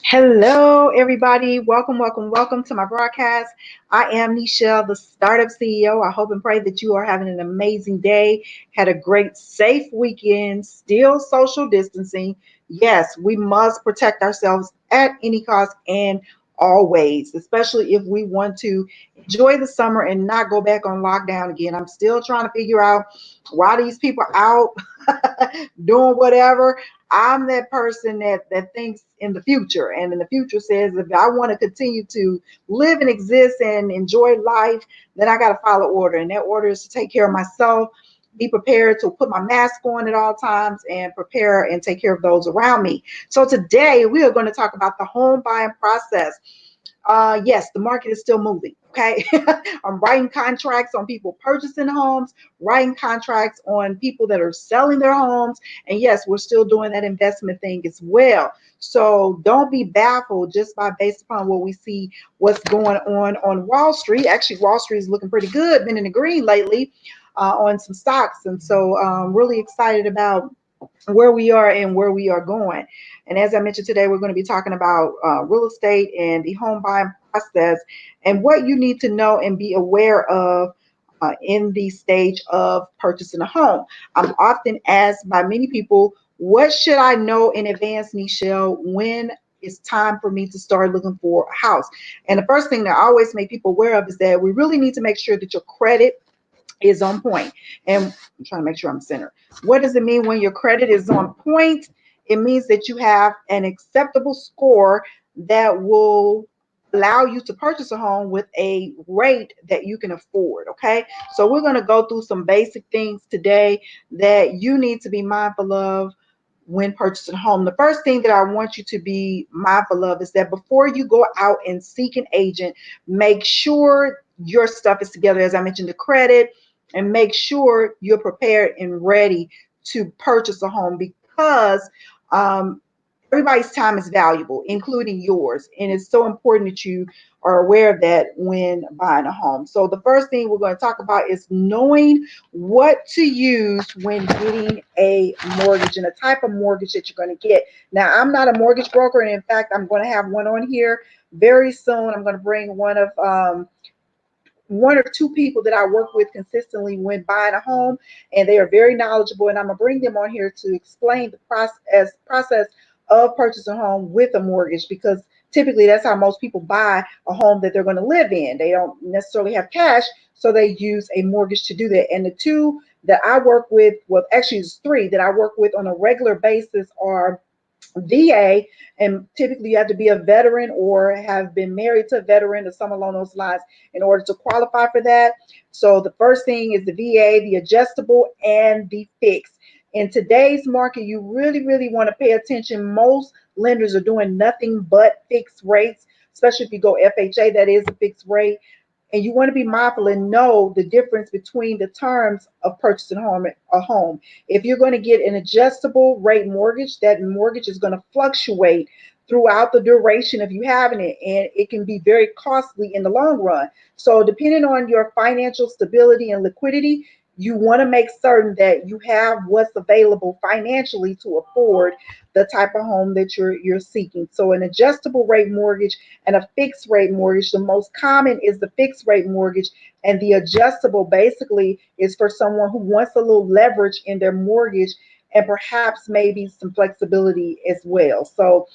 Hello, everybody. Welcome, welcome, welcome to my broadcast. I am Nichelle, the startup CEO. I hope and pray that you are having an amazing day, had a great, safe weekend, still social distancing. Yes, we must protect ourselves at any cost and always, especially if we want to enjoy the summer and not go back on lockdown again. I'm still trying to figure out why these people out doing whatever. I'm that person that thinks in the future, and in the future says if I want to continue to live and exist and enjoy life, then I got to follow order, and that order is to take care of myself, be prepared to put my mask on at all times, and prepare and take care of those around me. So today we are going to talk about the home buying process. Yes, the market is still moving. Okay. I'm writing contracts on people purchasing homes, writing contracts on people that are selling their homes. And yes, we're still doing that investment thing as well. So don't be baffled just by based upon what we see what's going on Wall Street. Actually, Wall Street is looking pretty good, been in the green lately on some stocks. And so really excited about where we are and where we are going. And as I mentioned today, we're going to be talking about real estate and the home buying process and what you need to know and be aware of in the stage of purchasing a home. I'm often asked by many people, what should I know in advance, Nichelle, when it's time for me to start looking for a house? And the first thing that I always make people aware of is that we really need to make sure that your credit is on point. And I'm trying to make sure I'm centered. What does it mean when your credit is on point? It means that you have an acceptable score that will allow you to purchase a home with a rate that you can afford. Okay. So we're going to go through some basic things today that you need to be mindful of when purchasing a home. The first thing that I want you to be mindful of is that before you go out and seek an agent, make sure your stuff is together. As I mentioned, the credit, and make sure you're prepared and ready to purchase a home because um, everybody's time is valuable, including yours. And it's so important that you are aware of that when buying a home. So the first thing we're going to talk about is knowing what to use when getting a mortgage and the type of mortgage that you're going to get. Now, I'm not a mortgage broker, and in fact, I'm going to have one on here very soon. I'm going to bring one or two people that I work with consistently when buying a home, and they are very knowledgeable. And I'm gonna bring them on here to explain the process of purchasing a home with a mortgage because typically that's how most people buy a home that they're going to live in. They don't necessarily have cash, so they use a mortgage to do that. And the two that I work with, well, actually, it's three that I work with on a regular basis are VA, and typically you have to be a veteran or have been married to a veteran or something along those lines in order to qualify for that. So the first thing is the VA, the adjustable, and the fixed. In today's market, you really, really want to pay attention. Most lenders are doing nothing but fixed rates, especially if you go FHA, that is a fixed rate. And you want to be mindful and know the difference between the terms of purchasing a home. If you're going to get an adjustable rate mortgage, that mortgage is going to fluctuate throughout the duration of you having it, and it can be very costly in the long run. So depending on your financial stability and liquidity, you want to make certain that you have what's available financially to afford the type of home that you're seeking. So an adjustable rate mortgage and a fixed rate mortgage. The most common is the fixed rate mortgage, and the adjustable basically is for someone who wants a little leverage in their mortgage and perhaps maybe some flexibility as well. So,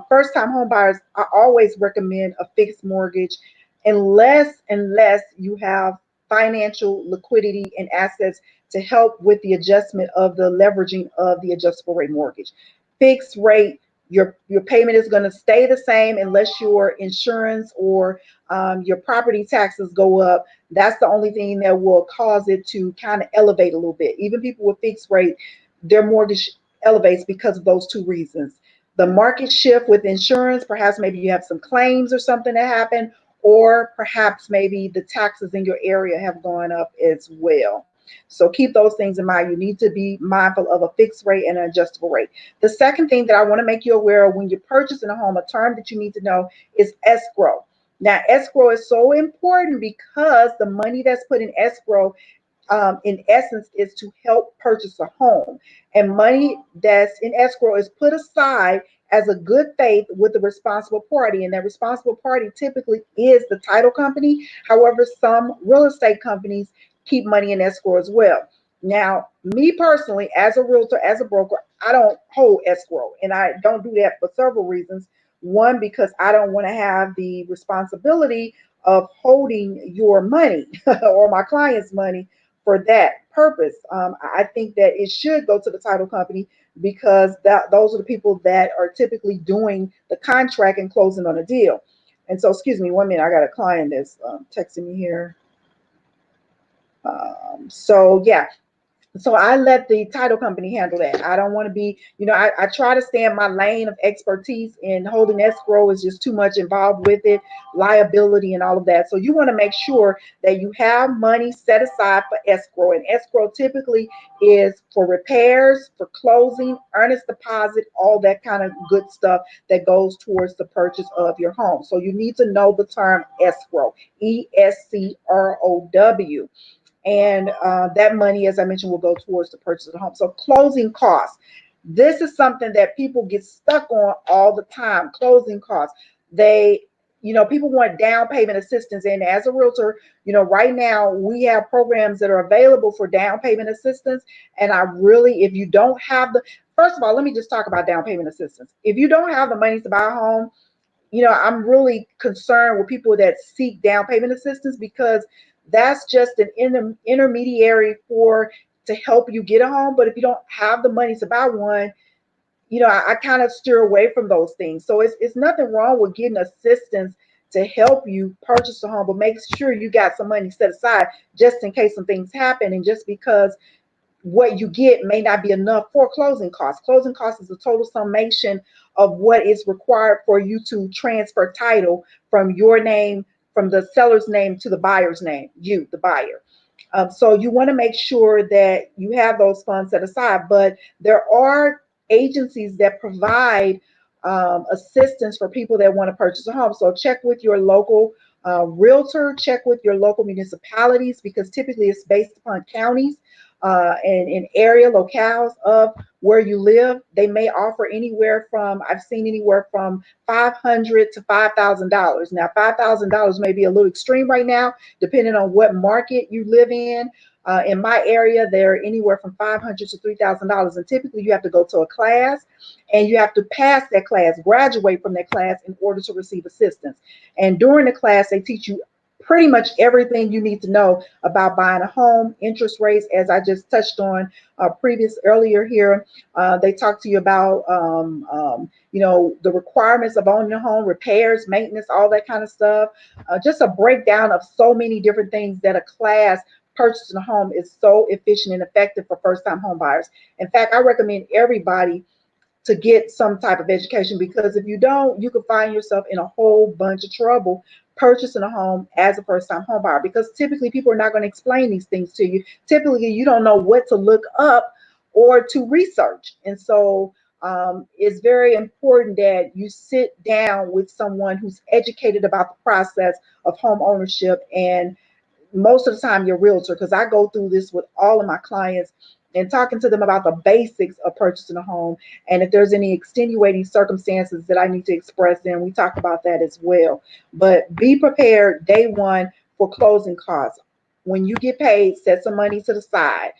first time home buyers, I always recommend a fixed mortgage unless you have financial liquidity and assets to help with the adjustment of the leveraging of the adjustable rate mortgage. Fixed rate, your payment is going to stay the same unless your insurance or your property taxes go up. That's the only thing that will cause it to kind of elevate a little bit. Even people with fixed rate, their mortgage elevates because of those two reasons. The market shift with insurance, perhaps maybe you have some claims or something that happened, or perhaps maybe the taxes in your area have gone up as well. So keep those things in mind. You need to be mindful of a fixed rate and an adjustable rate. The second thing that I want to make you aware of when you're purchasing a home, a term that you need to know is escrow. Now, escrow is so important because the money that's put in essence, is to help purchase a home. And money that's in escrow is put aside as a good faith with the responsible party. And that responsible party typically is the title company. However, some real estate companies keep money in escrow as well. Now, me personally, as a realtor, as a broker, I don't hold escrow. And I don't do that for several reasons. One, because I don't want to have the responsibility of holding your money or my client's money for that purpose. I think that it should go to the title company because those are the people that are typically doing the contract and closing on a deal. And so, excuse me, 1 minute, I got a client that's texting me here. So yeah, so I let the title company handle that. I don't want to be, I try to stay in my lane of expertise, and holding escrow is just too much involved with it, liability and all of that. So you want to make sure that you have money set aside for escrow. And escrow typically is for repairs, for closing, earnest deposit, all that kind of good stuff that goes towards the purchase of your home. So you need to know the term escrow, ESCROW. And that money, as I mentioned, will go towards the purchase of the home. So closing costs. This is something that people get stuck on all the time. Closing costs. People want down payment assistance. And as a realtor, right now we have programs that are available for down payment assistance. And if you don't have first of all, let me just talk about down payment assistance. If you don't have the money to buy a home, I'm really concerned with people that seek down payment assistance, because that's just an intermediary to help you get a home. But if you don't have the money to buy one, I kind of steer away from those things. So it's nothing wrong with getting assistance to help you purchase a home, but make sure you got some money set aside just in case some things happen, and just because what you get may not be enough for closing costs. Closing costs is the total summation of what is required for you to transfer title from your name, from the seller's name to the buyer's name, you, the buyer. So you want to make sure that you have those funds set aside. But there are agencies that provide assistance for people that want to purchase a home. So check with your local realtor, check with your local municipalities, because typically it's based upon counties and area locales of where you live. They may offer I've seen anywhere from $500 to $5,000. Now, $5,000 may be a little extreme right now, depending on what market you live in. In my area, they're anywhere from $500 to $3,000, and typically you have to go to a class, and you have to pass that class, graduate from that class in order to receive assistance. And during the class, they teach you pretty much everything you need to know about buying a home, interest rates, as I just touched on earlier here. They talk to you about the requirements of owning a home, repairs, maintenance, all that kind of stuff. Just a breakdown of so many different things that a class purchasing a home is so efficient and effective for first-time home buyers. In fact, I recommend everybody to get some type of education, because if you don't, you could find yourself in a whole bunch of trouble purchasing a home as a first-time home buyer, because typically people are not going to explain these things to you. Typically, you don't know what to look up or to research. And so it's very important that you sit down with someone who's educated about the process of home ownership, and most of the time your realtor, because I go through this with all of my clients and talking to them about the basics of purchasing a home. And if there's any extenuating circumstances that I need to express, then we talk about that as well. But be prepared day one for closing costs. When you get paid, set some money to the side,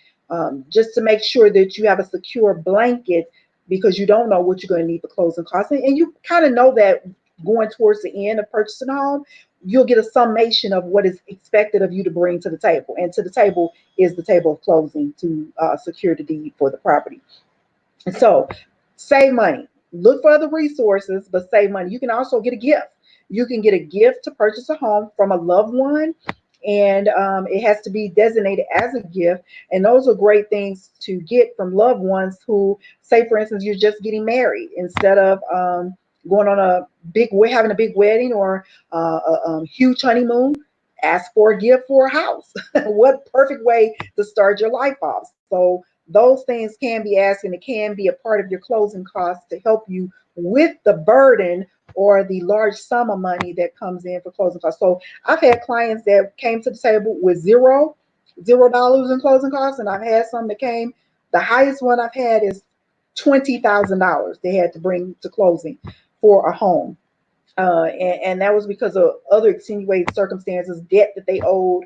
just to make sure that you have a secure blanket, because you don't know what you're going to need for closing costs. And you kind of know that going towards the end of purchasing a home, you'll get a summation of what is expected of you to bring to the table. And to the table is the table of closing to secure the deed for the property. And so save money. Look for other resources, but save money. You can also get a gift. You can get a gift to purchase a home from a loved one, and it has to be designated as a gift. And those are great things to get from loved ones who, say, for instance, you're just getting married. Instead of going on having a big wedding or a huge honeymoon, ask for a gift for a house. What perfect way to start your life off. So those things can be asked, and it can be a part of your closing costs to help you with the burden or the large sum of money that comes in for closing costs. So I've had clients that came to the table with $0 in closing costs, and I've had some that the highest one I've had is $20,000 they had to bring to closing for a home. And that was because of other extenuating circumstances, debt that they owed,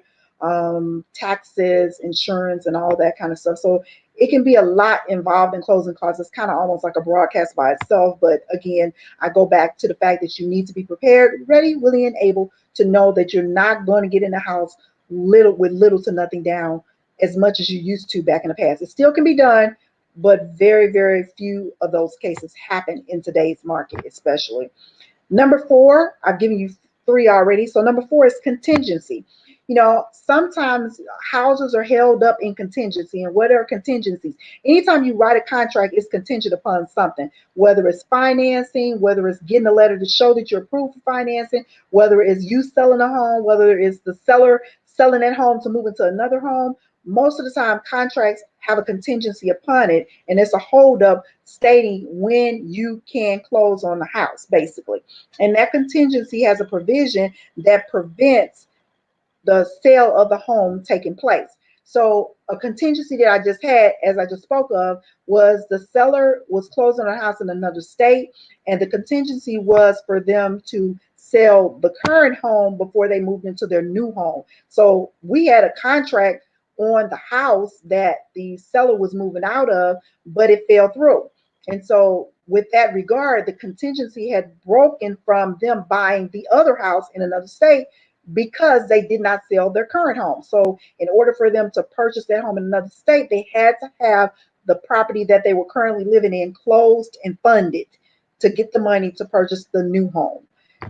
taxes, insurance, and all that kind of stuff. So it can be a lot involved in closing costs. It's kind of almost like a broadcast by itself. But again, I go back to the fact that you need to be prepared, ready, willing, and able to know that you're not going to get in the house little to nothing down as much as you used to back in the past. It still can be done, but very, very few of those cases happen in today's market, especially. Number four, I've given you three already. So number four is contingency. Sometimes houses are held up in contingency. And what are contingencies? Anytime you write a contract, it's contingent upon something, whether it's financing, whether it's getting a letter to show that you're approved for financing, whether it's you selling a home, whether it's the seller selling that home to move into another home. Most of the time, contracts have a contingency upon it, and it's a holdup stating when you can close on the house, basically. And that contingency has a provision that prevents the sale of the home taking place. So a contingency that I just had, as I just spoke of, was the seller was closing on a house in another state, and the contingency was for them to sell the current home before they moved into their new home. So we had a contract on the house that the seller was moving out of, but it fell through. And so with that regard, the contingency had broken from them buying the other house in another state because they did not sell their current home. So in order for them to purchase that home in another state, they had to have the property that they were currently living in closed and funded to get the money to purchase the new home.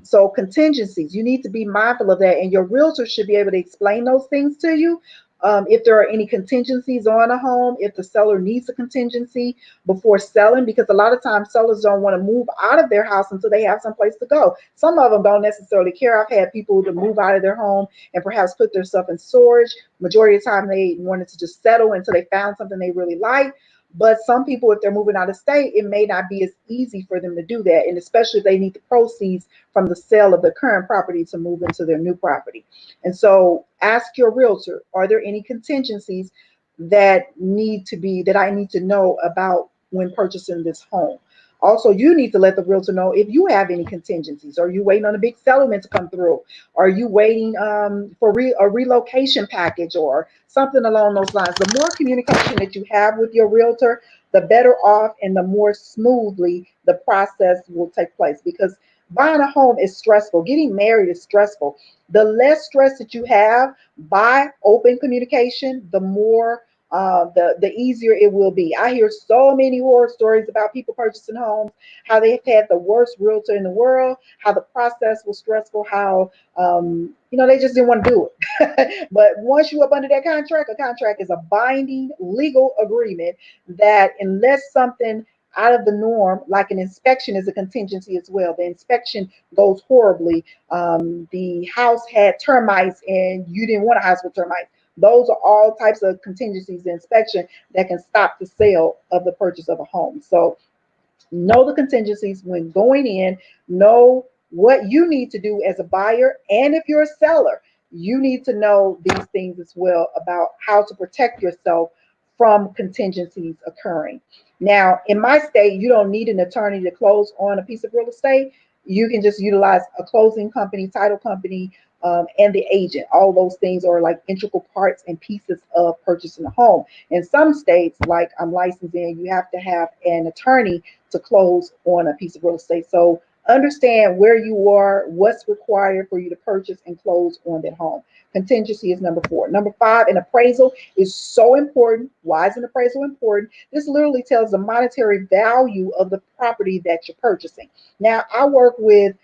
So contingencies, you need to be mindful of that, and your realtor should be able to explain those things to you. If there are any contingencies on a home, if the seller needs a contingency before selling, because a lot of times sellers don't want to move out of their house until they have someplace to go. Some of them don't necessarily care. I've had people to move out of their home and perhaps put their stuff in storage. Majority of the time they wanted to just settle until they found something they really liked. But some people, if they're moving out of state, it may not be as easy for them to do that. And especially if they need the proceeds from the sale of their current property to move into their new property. And so ask your realtor, are there any contingencies that I need to know about when purchasing this home? Also, you need to let the realtor know if you have any contingencies. Are you waiting on a big settlement to come through? Are you waiting for a relocation package or something along those lines? The more communication that you have with your realtor, the better off and the more smoothly the process will take place, because buying a home is stressful. Getting married is stressful. The less stress that you have by open communication, the more the easier it will be. I hear so many horror stories about people purchasing homes, how they've had the worst realtor in the world, how the process was stressful, how they just didn't want to do it. But once you up under that contract, a contract is a binding legal agreement that unless something out of the norm, like an inspection is a contingency as well. The inspection goes horribly. The house had termites and you didn't want a house with termites. Those are all types of contingencies, the inspection that can stop the sale of the purchase of a home. So know the contingencies when going in, know what you need to do as a buyer. And if you're a seller, you need to know these things as well about how to protect yourself from contingencies occurring. Now, in my state, you don't need an attorney to close on a piece of real estate. You can just utilize a closing company, title company, and the agent. All those things are like integral parts and pieces of purchasing a home. In some states, like I'm licensed in, you have to have an attorney to close on a piece of real estate. So understand where you are, what's required for you to purchase and close on that home. Contingency is number four. Number five, an appraisal is so important. Why is an appraisal important? This literally tells the monetary value of the property that you're purchasing. Now, I work with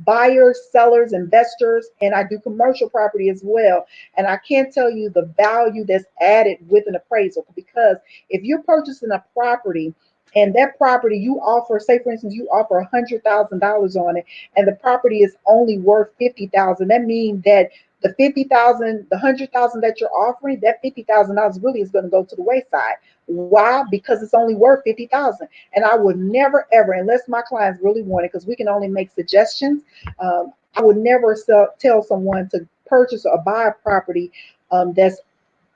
buyers, sellers, investors, and I do commercial property as well. And I can't tell you the value that's added with an appraisal, because if you're purchasing a property and that property you offer, say for instance, you offer $100,000 on it, and the property is only worth $50,000. That means that the 50,000, the 100,000 that you're offering, that $50,000 really is going to go to the wayside. Why? Because it's only worth 50,000. And I would never ever, unless my clients really want it, because we can only make suggestions. I would never tell someone to purchase or buy a property that's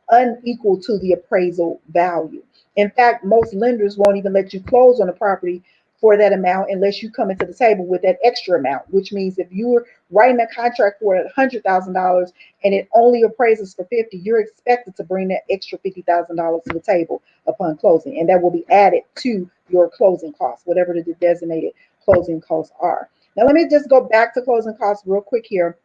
unequal to the appraisal value. In fact, most lenders won't even let you close on a property for that amount unless you come into the table with that extra amount, which means if you're writing a contract for $100,000 and it only appraises for 50, you're expected to bring that extra $50,000 to the table upon closing, and that will be added to your closing costs, whatever the designated closing costs are. Now, let me just go back to closing costs real quick here.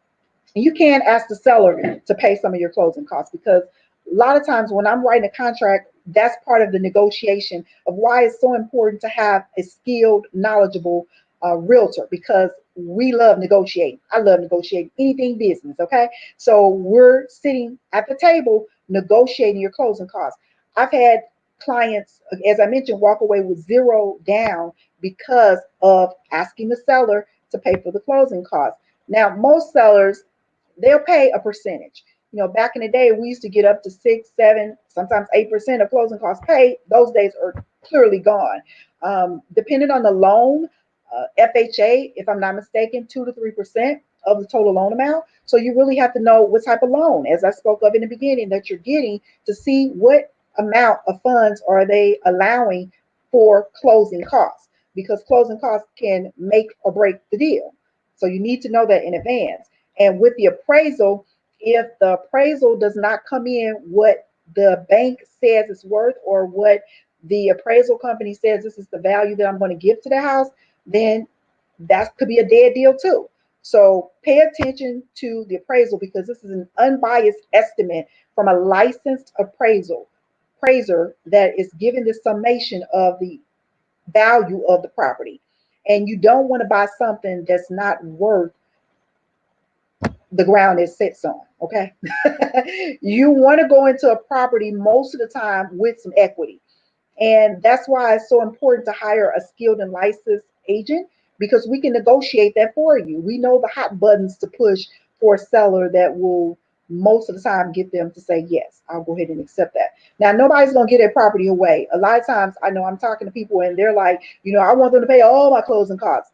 You can ask the seller to pay some of your closing costs, because a lot of times when I'm writing a contract, that's part of the negotiation of why it's so important to have a skilled, knowledgeable realtor, because we love negotiating. I love negotiating anything business. Okay. So we're sitting at the table negotiating your closing costs. I've had clients, as I mentioned, walk away with zero down because of asking the seller to pay for the closing costs. Now, most sellers, they'll pay a percentage. Back in the day, we used to get up to 6, 7, sometimes 8% of closing costs paid. Those days are clearly gone. Depending on the loan, FHA, if I'm not mistaken, 2 to 3% of the total loan amount. So you really have to know what type of loan, as I spoke of in the beginning, that you're getting, to see what amount of funds are they allowing for closing costs, because closing costs can make or break the deal. So you need to know that in advance. And with the appraisal, if the appraisal does not come in what the bank says it's worth, or what the appraisal company says this is the value that I'm going to give to the house, then that could be a dead deal too. So pay attention to the appraisal, because this is an unbiased estimate from a licensed appraiser that is giving the summation of the value of the property. And you don't want to buy something that's not worth the ground it sits on. Okay. You want to go into a property most of the time with some equity. And that's why it's so important to hire a skilled and licensed agent, because we can negotiate that for you. We know the hot buttons to push for a seller that will most of the time get them to say, yes, I'll go ahead and accept that. Now, nobody's going to get their property away. A lot of times I know I'm talking to people and they're like, I want them to pay all my closing costs.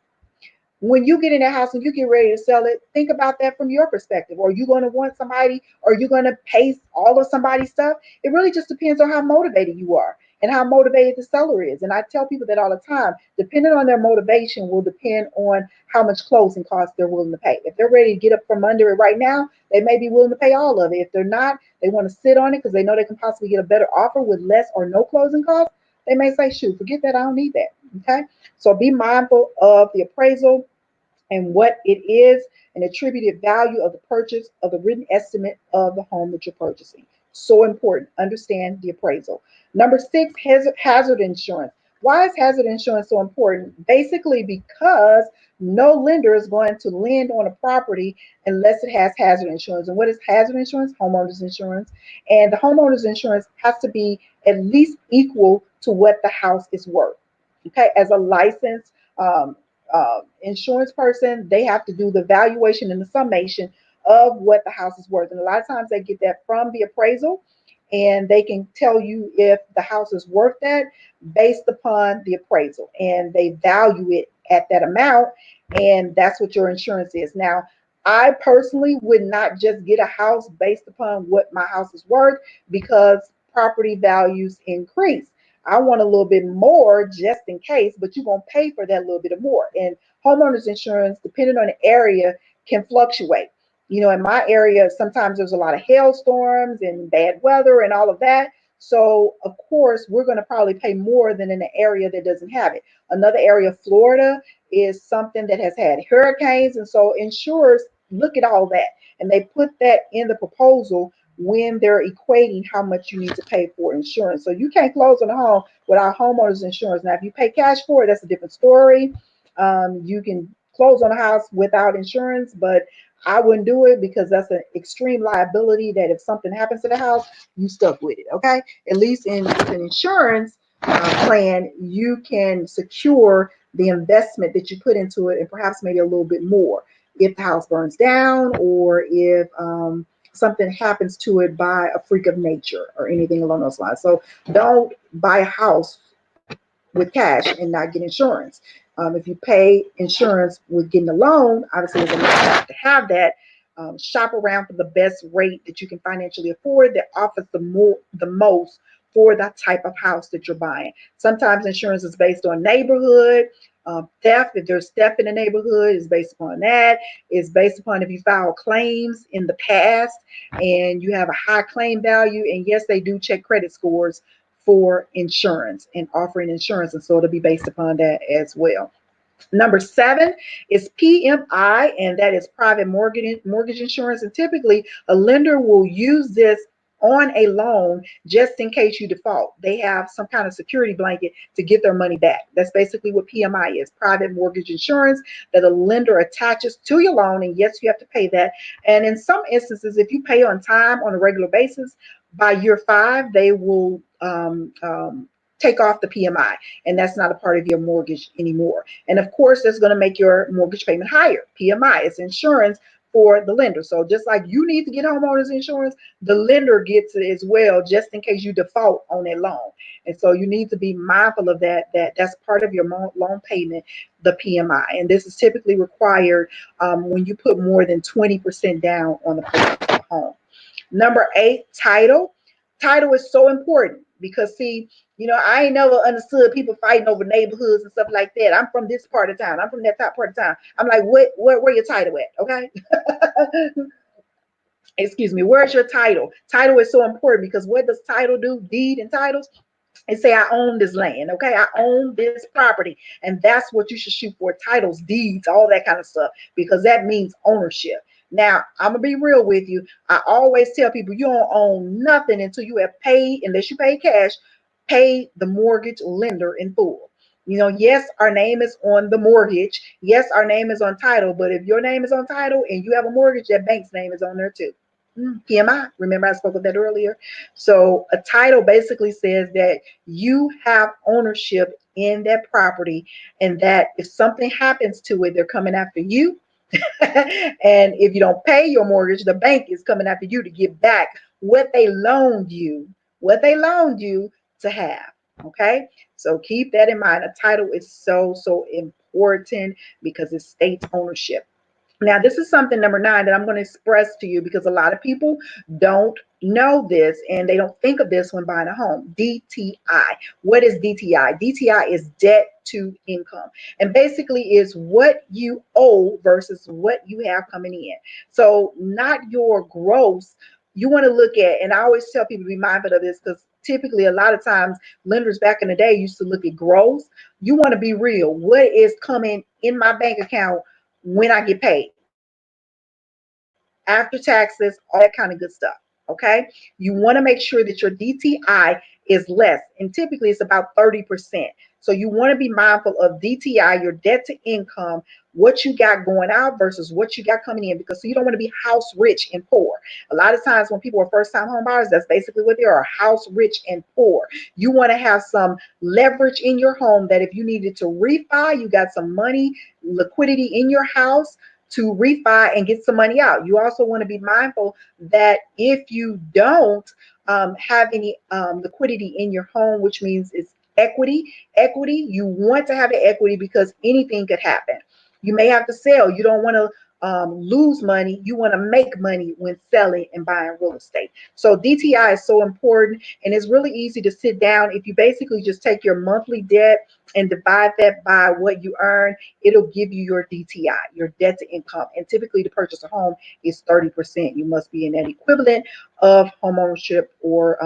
When you get in that house and you get ready to sell it, think about that from your perspective. Are you going to want somebody? Are you going to pay all of somebody's stuff? It really just depends on how motivated you are and how motivated the seller is. And I tell people that all the time. Depending on their motivation will depend on how much closing costs they're willing to pay. If they're ready to get up from under it right now, they may be willing to pay all of it. If they're not, they want to sit on it because they know they can possibly get a better offer with less or no closing costs. They may say, shoot, forget that. I don't need that. Okay. So be mindful of the appraisal and what it is, an attributed value of the purchase of the written estimate of the home that you're purchasing. So important. Understand the appraisal. Number 6, hazard insurance. Why is hazard insurance so important? Basically, because no lender is going to lend on a property unless it has hazard insurance. And what is hazard insurance? Homeowner's insurance. And the homeowner's insurance has to be at least equal to what the house is worth. Okay, as a licensed insurance person, they have to do the valuation and the summation of what the house is worth. And a lot of times they get that from the appraisal, and they can tell you if the house is worth that based upon the appraisal, and they value it at that amount. And that's what your insurance is. Now, I personally would not just get a house based upon what my house is worth, because property values increase. I want a little bit more just in case, but you're going to pay for that little bit of more. And homeowners insurance, depending on the area, can fluctuate. In my area, sometimes there's a lot of hailstorms and bad weather and all of that. So, of course, we're going to probably pay more than in an area that doesn't have it. Another area, Florida, is something that has had hurricanes. And so insurers look at all that, and they put that in the proposal when they're equating how much you need to pay for insurance. So you can't close on a home without homeowners insurance. Now, if you pay cash for it, that's a different story. You can close on a house without insurance, but I wouldn't do it, because that's an extreme liability that if something happens to the house, you stuck with it. Okay. At least with an insurance plan, you can secure the investment that you put into it, and perhaps maybe a little bit more if the house burns down, or if something happens to it by a freak of nature or anything along those lines. So don't buy a house with cash and not get insurance. If you pay insurance with getting a loan, obviously there's a lot to have that. Shop around for the best rate that you can financially afford that offers the most for the type of house that you're buying. Sometimes insurance is based on neighborhood. Theft, if there's theft in the neighborhood, is based upon that. It's based upon if you file claims in the past and you have a high claim value. And yes, they do check credit scores for insurance and offering insurance. And so it'll be based upon that as well. Number 7 is PMI, and that is private mortgage insurance. And typically, a lender will use this on a loan just in case you default. They have some kind of security blanket to get their money back. That's basically what PMI is, private mortgage insurance that a lender attaches to your loan. And yes, you have to pay that. And in some instances, if you pay on time on a regular basis, by year 5, they will take off the PMI, and that's not a part of your mortgage anymore. And of course, that's going to make your mortgage payment higher. PMI is insurance for the lender. So just like you need to get homeowners insurance, the lender gets it as well, just in case you default on a loan. And so you need to be mindful of that. That's part of your loan payment, the PMI. And this is typically required when you put more than 20% down on the purchase of a home. Number 8, title. Title is so important because, see, I ain't never understood people fighting over neighborhoods and stuff like that. I'm from this part of town. I'm from that top part of town. I'm like, where your title at? Okay. Excuse me. Where's your title? Title is so important because what does title do? Deed and titles. And say, I own this land. Okay. I own this property. And that's what you should shoot for: titles, deeds, all that kind of stuff, because that means ownership. Now, I'm going to be real with you. I always tell people you don't own nothing until you have paid, unless you pay cash, pay the mortgage lender in full. Yes, our name is on the mortgage. Yes, our name is on title. But if your name is on title and you have a mortgage, that bank's name is on there too. PMI. Remember, I spoke of that earlier. So a title basically says that you have ownership in that property, and that if something happens to it, they're coming after you. And if you don't pay your mortgage, the bank is coming after you to get back what they loaned you to have. Okay, so keep that in mind. A title is so important because it states ownership. Now, this is something, number 9, that I'm going to express to you because a lot of people don't know this and they don't think of this when buying a home. DTI. What is DTI? DTI is debt to income, and basically is what you owe versus what you have coming in. So not your gross. You want to look at, and I always tell people to be mindful of this because typically a lot of times lenders back in the day used to look at gross. You want to be real. What is coming in my bank account when I get paid, after taxes, all that kind of good stuff. Okay. You want to make sure that your DTI is less, and typically it's about 30%. So you want to be mindful of DTI, your debt to income, what you got going out versus what you got coming in, because so you don't want to be house rich and poor. A lot of times when people are first time home buyers, that's basically what they are: house rich and poor. You want to have some leverage in your home that if you needed to refi, you got some money, liquidity in your house to refi and get some money out. You also want to be mindful that if you don't have any liquidity in your home, which means it's equity, you want to have an equity because anything could happen. You may have to sell. You don't want to lose money. You want to make money when selling and buying real estate. So DTI is so important, and it's really easy to sit down. If you basically just take your monthly debt and divide that by what you earn, it'll give you your DTI, your debt to income. And typically to purchase a home is 30%. You must be in that equivalent of homeownership or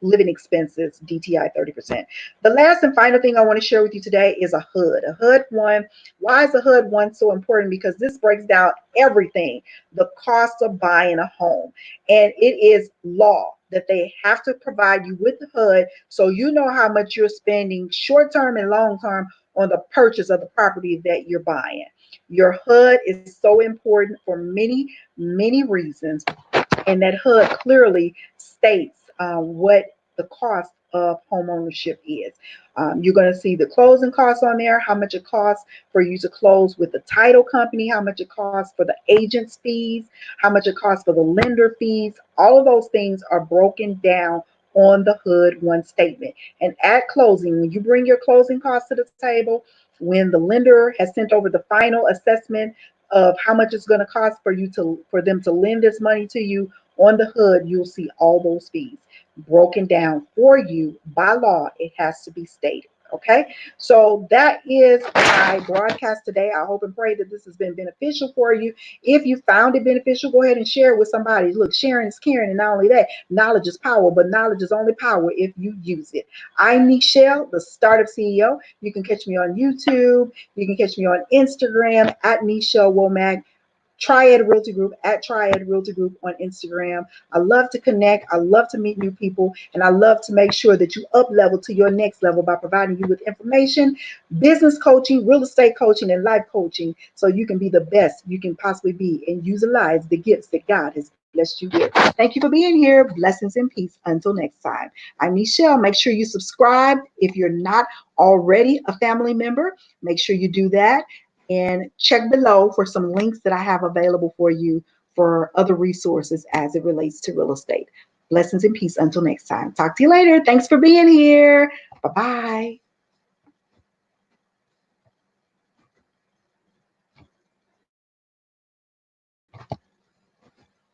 living expenses, DTI 30%. The last and final thing I want to share with you today is a HUD. A HUD one. Why is a HUD one so important? Because this breaks down everything, the cost of buying a home. And it is law that they have to provide you with the HUD so you know how much you're spending short term and long term on the purchase of the property that you're buying. Your HUD is so important for many reasons, and that HUD clearly states what the cost of home ownership is. You're going to see the closing costs on there, how much it costs for you to close with the title company, how much it costs for the agent's fees, how much it costs for the lender fees. All of those things are broken down on the HUD one statement. And at closing, when you bring your closing costs to the table, when the lender has sent over the final assessment of how much it's going to cost for them to lend this money to you, on the HUD, you'll see all those fees. broken down for you by law. It has to be stated. Okay, so that is my broadcast today. I hope and pray that this has been beneficial for you. If you found it beneficial, go ahead and share it with somebody. Look, sharing is caring, and not only that, knowledge is power, but knowledge is only power if you use it. I'm Nichelle, the Startup CEO. You can catch me on YouTube. You can catch me on Instagram at Nichelle Womack. Triad Realty Group at Triad Realty Group on Instagram. I love to connect. I love to meet new people, and I love to make sure that you up level to your next level by providing you with information, business coaching, real estate coaching, and life coaching, so you can be the best you can possibly be and utilize the gifts that God has blessed you with. Thank you for being here. Blessings and peace. Until next time. I'm Nichelle. Make sure you subscribe if you're not already a family member. Make sure you do that, and check below for some links that I have available for you for other resources as it relates to real estate. Blessings and peace until next time. Talk to you later. Thanks for being here. Bye bye.